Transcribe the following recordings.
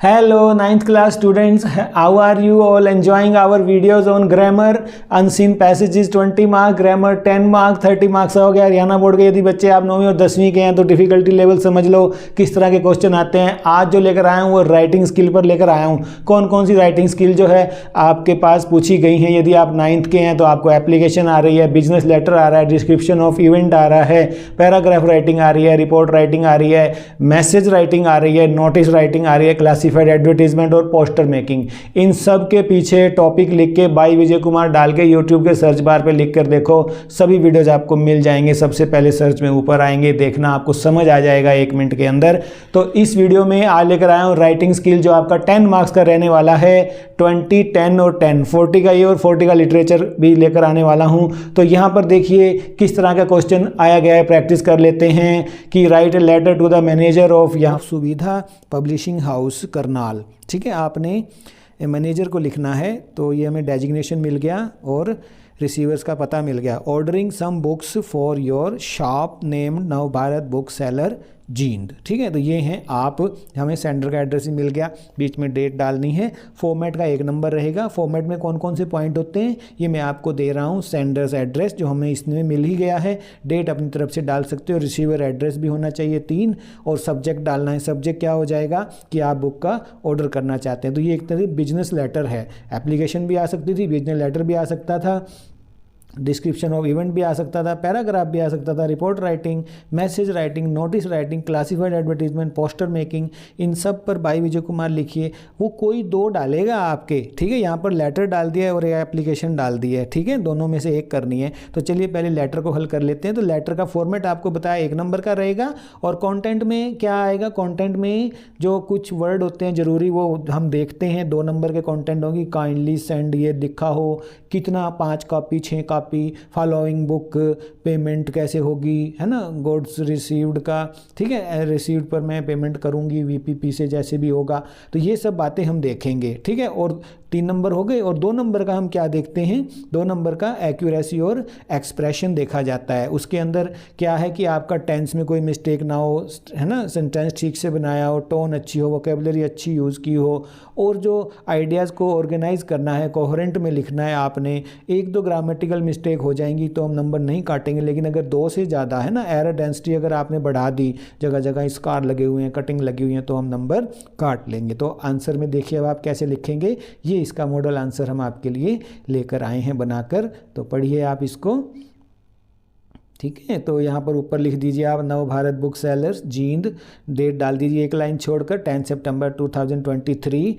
Hello, ninth class students. How are you all enjoying our videos on grammar? Unseen passages 20 mark, grammar 10 mark, 30 marks हो गया Haryana board के। यदि बच्चे आप 9वीं और 10वीं के हैं तो डिफिकल्टी लेवल समझ लो किस तरह के क्वेश्चन आते हैं। आज जो लेकर आया हूँ वो राइटिंग स्किल पर लेकर आया हूँ। कौन कौन सी राइटिंग स्किल जो है आपके पास पूछी गई हैं। यदि आप 9th के हैं तो आपको एप्लीकेशन आ रही है, बिजनेस लेटर आ रहा है, डिस्क्रिप्शन ऑफ इवेंट आ रहा है, पैराग्राफ राइटिंग आ रही है, रिपोर्ट राइटिंग आ रही है, मैसेज राइटिंग आ रही है, नोटिस राइटिंग आ रही है, क्लासिफाइड एडवर्टीजमेंट और पोस्टर मेकिंग। इन सब के पीछे टॉपिक लिख के बाई विजय कुमार डाल के यूट्यूब के सर्च बार पे लिख कर देखो, सभी वीडियोज आपको मिल जाएंगे। सबसे पहले सर्च में ऊपर आएंगे, देखना आपको समझ आ जाएगा 1 मिनट के अंदर। तो इस वीडियो में आज लेकर आया हूँ राइटिंग स्किल जो आपका 10 मार्क्स का रहने वाला है। 20, 10 और 10, 40 का ये और 40 का लिटरेचर भी लेकर आने वाला हूँ। तो यहाँ पर देखिए किस तरह का क्वेश्चन आया गया है, प्रैक्टिस कर लेते हैं। कि write a letter to the manager of यहाँ सुविधा पब्लिशिंग हाउस करनाल। ठीक है, आपने मैनेजर को लिखना है। तो ये हमें डेजिग्नेशन मिल गया और रिसीवर्स का पता मिल गया। Ordering some books for your shop name Nav Bharat book seller Jind. ठीक है, तो ये हैं आप, हमें सेंडर का एड्रेस ही मिल गया, बीच में डेट डालनी है। फॉर्मेट का 1 नंबर रहेगा। फॉर्मेट में कौन कौन से पॉइंट होते हैं ये मैं आपको दे रहा हूँ। सेंडर्स एड्रेस जो हमें इसमें मिल ही गया है, डेट अपनी तरफ से डाल सकते हो, रिसीवर एड्रेस भी होना चाहिए 3, और सब्जेक्ट डालना है। सब्जेक्ट क्या हो जाएगा कि आप बुक का ऑर्डर करना चाहते हैं। तो ये एक तरह बिजनेस लेटर है। एप्लीकेशन भी आ सकती थी, बिजनेस लेटर भी आ सकता था, डिस्क्रिप्शन ऑफ इवेंट भी आ सकता था, पैराग्राफ भी आ सकता था, report writing, message writing, notice writing, classified advertisement, poster making. इन सब पर बाई विजय कुमार लिखिए। वो कोई 2 डालेगा आपके। ठीक है, यहाँ पर लेटर डाल दिया है और एप्लीकेशन डाल दी है। ठीक है, दोनों में से एक करनी है। तो चलिए पहले लेटर को हल कर लेते हैं। तो लेटर का फॉर्मेट आपको बताया 1 नंबर का रहेगा। और कंटेंट में क्या आएगा, कंटेंट में जो कुछ वर्ड होते हैं ज़रूरी वो हम देखते हैं। 2 नंबर के कंटेंट होंगी। काइंडली सेंड ये लिखा हो, कितना 5 copy 6 copy, following book, payment कैसे होगी, है ना, गुड्स रिसीव्ड का। ठीक है, रिसीव्ड पर मैं पेमेंट करूंगी वीपीपी से, जैसे भी होगा। तो ये सब बातें हम देखेंगे। ठीक है, और 3 नंबर हो गए। और 2 नंबर का हम क्या देखते हैं, 2 नंबर का एक्यूरेसी और एक्सप्रेशन देखा जाता है। उसके अंदर क्या है कि आपका टेंस में कोई मिस्टेक ना हो, है ना, सेंटेंस ठीक से बनाया हो, टोन अच्छी हो, वोकेबलरी अच्छी यूज़ की हो, और जो आइडियाज़ को ऑर्गेनाइज करना है, कोहेरेंट में लिखना है आपने। 1-2 ग्रामेटिकल मिस्टेक हो जाएंगी तो हम नंबर नहीं काटेंगे, लेकिन अगर 2 से ज़्यादा, है ना, एरर डेंसिटी अगर आपने बढ़ा दी, जगह जगह स्कार लगे हुए हैं, कटिंग लगी हुई है, तो हम नंबर काट लेंगे। तो आंसर में देखिए अब आप कैसे लिखेंगे। ये इसका मॉडल आंसर हम आपके लिए लेकर आए हैं बनाकर। तो पढ़िए आप इसको। ठीक है, तो यहाँ पर ऊपर लिख दीजिए आप Nav Bharat book sellers Jind, date डाल दीजिए 1 लाइन छोड़कर 10 सितंबर 2023,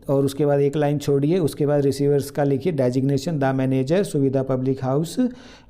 और उसके बाद 1 लाइन छोड़िए। उसके बाद रिसीवर्स का लिखिए designation the manager Suvidha public house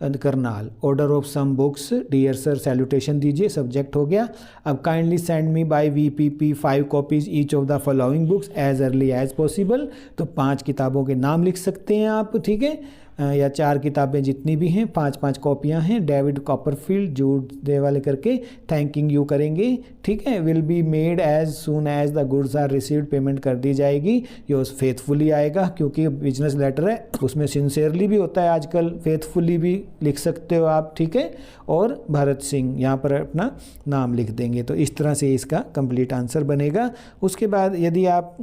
Karnal, order of some books dear sir salutation दीजिए, सब्जेक्ट हो गया। अब kindly send me by VPP 5 copies each of the following books as early as possible. तो 5 किताबों के नाम लिख सकते हैं आप। ठीक है, या 4 किताबें जितनी भी हैं, 5-5 कॉपियां हैं। डेविड कॉपरफील्ड जूड दे वाले करके थैंकिंग यू करेंगे। ठीक है, will be made as soon as the goods are received, payment कर दी जाएगी। योर्स फेथफुली आएगा क्योंकि बिजनेस लेटर है, उसमें सिंसियरली भी होता है आजकल, फेथफुली भी लिख सकते हो आप। ठीक है, और भरत सिंह यहाँ पर अपना नाम लिख देंगे। तो इस तरह से इसका कंप्लीट आंसर बनेगा। उसके बाद यदि आप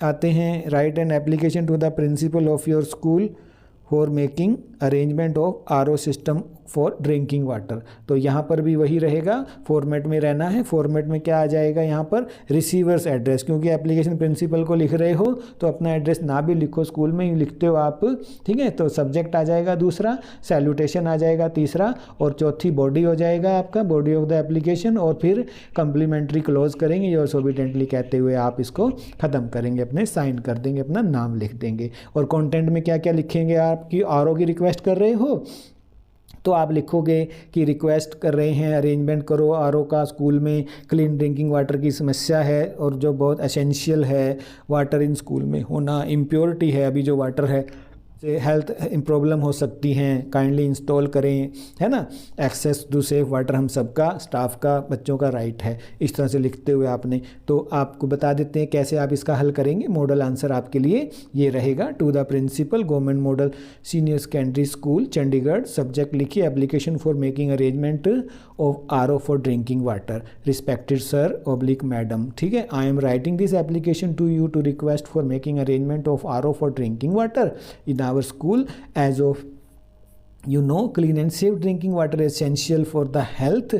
आते हैं, write an application to the principal of your school for making arrangement of RO system for drinking water. तो यहाँ पर भी वही रहेगा, फॉर्मेट में रहना है। फॉर्मेट में क्या आ जाएगा यहाँ पर, रिसीवर्स एड्रेस, क्योंकि एप्लीकेशन प्रिंसिपल को लिख रहे हो तो अपना एड्रेस ना भी लिखो, स्कूल में ही लिखते हो आप। ठीक है, तो सब्जेक्ट आ जाएगा 2, सैल्यूटेशन आ जाएगा 3, और 4थी बॉडी हो जाएगा आपका, बॉडी ऑफ द एप्लीकेशन। और फिर कंप्लीमेंट्री क्लोज करेंगे योर्स ओबीडिएंटली कहते हुए आप इसको ख़त्म करेंगे, अपने साइन कर देंगे, अपना नाम लिख देंगे। और कॉन्टेंट में क्या क्या लिखेंगे, आपकी आरओ की रिक्वेस्ट कर रहे हो तो आप लिखोगे कि रिक्वेस्ट कर रहे हैं अरेंजमेंट करो आरओ का, स्कूल में क्लीन ड्रिंकिंग वाटर की समस्या है और जो बहुत एसेंशियल है वाटर इन स्कूल में होना, इम्प्योरिटी है अभी जो वाटर है से हेल्थ प्रॉब्लम हो सकती हैं, काइंडली इंस्टॉल करें, है ना। एक्सेस टू सेफ वाटर हम सबका, स्टाफ का, बच्चों का राइट है। इस तरह से लिखते हुए आपने, तो आपको बता देते हैं कैसे आप इसका हल करेंगे। मॉडल आंसर आपके लिए ये रहेगा, to the principal government model senior secondary school Chandigarh, subject लिखिए application for making arrangement of RO for drinking water, respected sir oblique madam, ठीक है। I am writing this application to you to request for making arrangement of RO for drinking water in our school as of clean and safe drinking water is essential for the health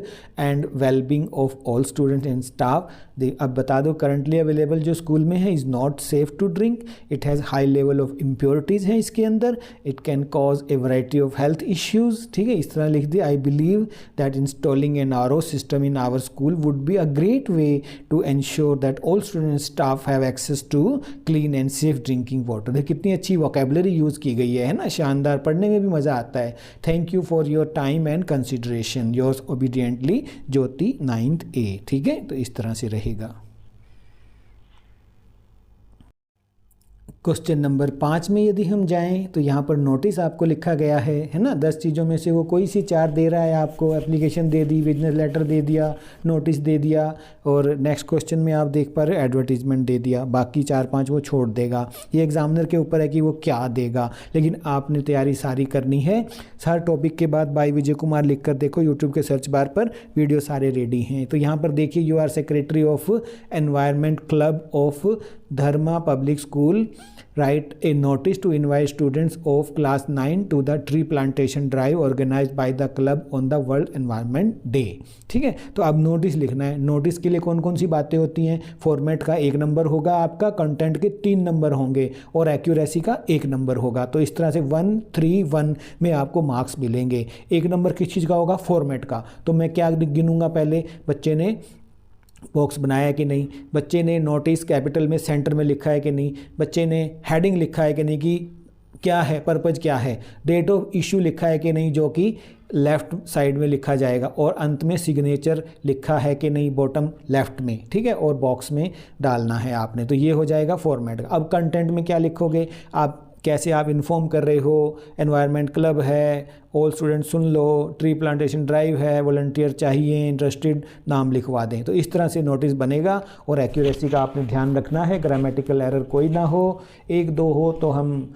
and well-being of all students and staff. अब बता दो currently available जो school में है is not safe to drink, it has high level of impurities है इसके अंदर, it can cause a variety of health issues, ठीक है। इस तरह लिख दिया। I believe that installing an RO system in our school would be a great way to ensure that all student and staff have access to clean and safe drinking water. देखिए कितनी अच्छी vocabulary use की गई है ना, शानदार, पढ़ने में भी मज़ा आता है। Thank you for your time and consideration, yours obediently Jyoti 9th A, ठीक है। तो इस तरह से रहेगा। क्वेश्चन नंबर 5 में यदि हम जाएं तो यहाँ पर नोटिस आपको लिखा गया है ना। 10 चीज़ों में से वो कोई सी 4 दे रहा है आपको, एप्लीकेशन दे दी, बिजनेस लेटर दे दिया, नोटिस दे दिया, और नेक्स्ट क्वेश्चन में आप देख पा रहे हो एडवर्टीजमेंट दे दिया। बाकी 4-5 वो छोड़ देगा। ये एग्जामिनर के ऊपर है कि वो क्या देगा, लेकिन आपने तैयारी सारी करनी है। हर टॉपिक के बाद बाई विजय कुमार लिख कर देखो, यूट्यूब के सर्च बार पर वीडियो सारे रेडी हैं। तो यहाँ पर देखिए, you are secretary of environment club of Dharma public school, write a notice to invite students of class 9 to the tree plantation drive organized by the club on the World Environment Day, ठीक है। तो अब notice लिखना है। Notice के लिए कौन कौन सी बातें होती हैं? फॉर्मेट का 1 नंबर होगा आपका, कंटेंट के 3 नंबर होंगे और एक्यूरेसी का 1 नंबर होगा। तो इस तरह से 1, 3, 1 में आपको मार्क्स मिलेंगे। 1 नंबर किस चीज़ का होगा? फॉर्मेट का। तो मैं क्या गिनूंगा? पहले बच्चे ने बॉक्स बनाया कि नहीं, बच्चे ने नोटिस कैपिटल में सेंटर में लिखा है कि नहीं, बच्चे ने हेडिंग लिखा है कि नहीं, कि क्या है, पर्पज क्या है, डेट ऑफ इशू लिखा है कि नहीं, जो कि लेफ़्ट साइड में लिखा जाएगा, और अंत में सिग्नेचर लिखा है कि नहीं, बॉटम लेफ़्ट में, ठीक है, और बॉक्स में डालना है आपने। तो ये हो जाएगा फॉर्मेट। अब कंटेंट में क्या लिखोगे आप, कैसे आप इन्फॉर्म कर रहे हो, एनवायरनमेंट क्लब है, ऑल स्टूडेंट सुन लो, ट्री प्लांटेशन ड्राइव है, वॉलंटियर चाहिए, इंटरेस्टेड, नाम लिखवा दें। तो इस तरह से नोटिस बनेगा। और एक्यूरेसी का आपने ध्यान रखना है, ग्रामेटिकल एरर कोई ना हो, 1-2 हो तो हम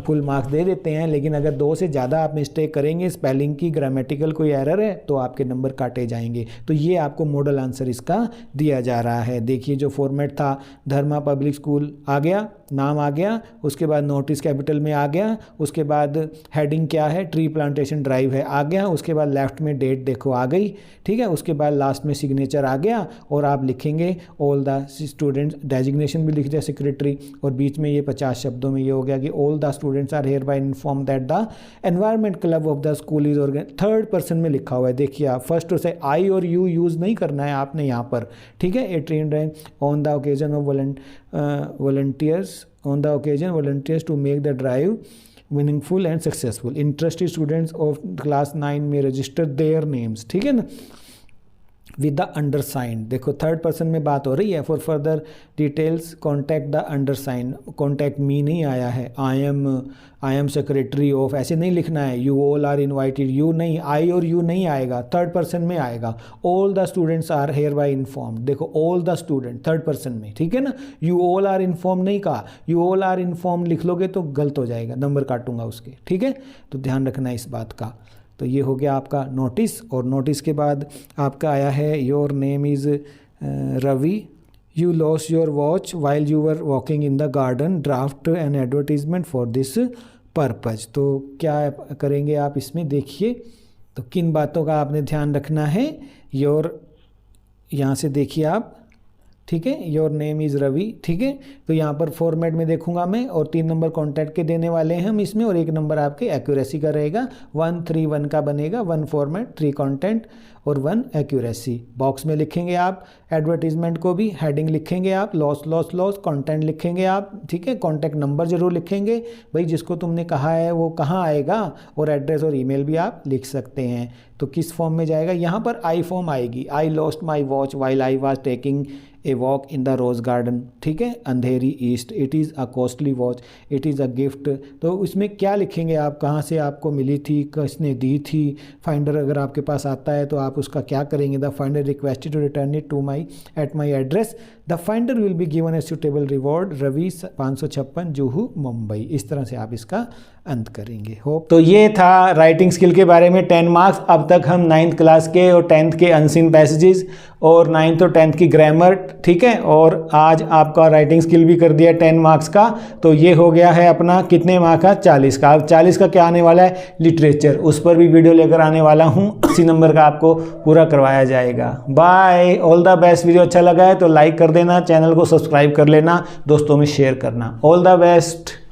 फुल मार्क्स दे देते हैं, लेकिन अगर 2 से ज़्यादा आप मिस्टेक करेंगे, स्पेलिंग की, ग्रामेटिकल कोई एरर है, तो आपके नंबर काटे जाएंगे। तो ये आपको मॉडल आंसर इसका दिया जा रहा है। देखिए जो फॉर्मेट था, धर्मा पब्लिक स्कूल आ गया, नाम आ गया, उसके बाद नोटिस कैपिटल में आ गया, उसके बाद हेडिंग क्या है, ट्री प्लांटेशन ड्राइव है, आ गया, उसके बाद लेफ्ट में डेट देखो आ गई, ठीक है, उसके बाद लास्ट में सिग्नेचर आ गया, और आप लिखेंगे ऑल द स्टूडेंट्स, डेजिग्नेशन भी लिख दिया सेक्रेटरी, और बीच में ये 50 शब्दों में ये हो गया कि all the students are hereby inform that the environment club of the school is organized. 3rd person में लिखा हुआ है, देखिए आप फर्स्ट और से आई और यू यूज़ नहीं करना है आपने यहाँ पर, ठीक है। ए ट्रेंड है on the occasion of volunteers to make the drive meaningful and successful. Interested students of class 9 may register their names, ठीक है ना, विद द अंडरसाइंड। देखो 3rd पर्सन में बात हो रही है। For further details contact the undersigned, contact me नहीं आया है, आई एम सेक्रेटरी ऑफ, ऐसे नहीं लिखना है। You all are invited, you नहीं, आई और यू नहीं आएगा, 3rd पर्सन में आएगा। All the students are hereby informed, देखो all the student 3rd person में, ठीक है ना। यू ऑल आर इन्फॉर्म नहीं कहा, यू ऑल आर इन्फॉर्म लिख लोगे तो गलत हो जाएगा, नंबर काटूंगा उसके, ठीक है। तो ध्यान रखना इस बात का। तो ये हो गया आपका नोटिस। और नोटिस के बाद आपका आया है, your name is Ravi, you lost your watch while you were walking in the garden, draft an advertisement for this purpose. तो क्या करेंगे आप इसमें, देखिए तो किन बातों का आपने ध्यान रखना है। योर, यहाँ से देखिए आप, ठीक है, योर नेम इज़ रवि, ठीक है। तो यहाँ पर फॉर्मेट में देखूंगा मैं, और 3 नंबर कॉन्टैक्ट के देने वाले हैं हम इसमें, और 1 नंबर आपके एक्यूरेसी का रहेगा। 1, 3, 1 का बनेगा, 1 फॉर्मेट, 3 कंटेंट और 1 एक्यूरेसी। बॉक्स में लिखेंगे आप एडवर्टीजमेंट को भी, हेडिंग लिखेंगे आप, लॉस, कंटेंट लिखेंगे आप, ठीक है। कॉन्टैक्ट नंबर जरूर लिखेंगे भाई, जिसको तुमने कहा है वो कहाँ आएगा, और एड्रेस और ईमेल भी आप लिख सकते हैं। तो किस फॉर्म में जाएगा, यहाँ पर आई फॉर्म आएगी, I lost my watch while I was taking a walk in the rose garden, ठीक है, Andheri east, it is a costly watch, it is a gift. तो इसमें क्या लिखेंगे आप, कहाँ से आपको मिली थी, किसने दी थी। फाइंडर अगर आपके पास आता है तो आप उसका क्या करेंगे, the finder requested to return it to my at my address, the finder will be given a suitable reward, Ravi 556 Juhu Mumbai. इस तरह से आप इसका अंत करेंगे। होप तो ये था राइटिंग स्किल के बारे में 10 मार्क्स। अब तक हम 9th क्लास के और 10th के अनसीन पैसेजेस और 9th और 10th की ग्रामर, ठीक है, और आज आपका राइटिंग स्किल भी कर दिया 10 मार्क्स का। तो ये हो गया है अपना कितने मार्क्स का, 40 का। अब 40 का क्या आने वाला है, लिटरेचर, उस पर भी वीडियो लेकर आने वाला हूँ, इसी नंबर का आपको पूरा करवाया जाएगा। Bye, all the best. Video अच्छा लगा है तो लाइक कर देना, चैनल को सब्सक्राइब कर लेना, दोस्तों में शेयर करना। All the best.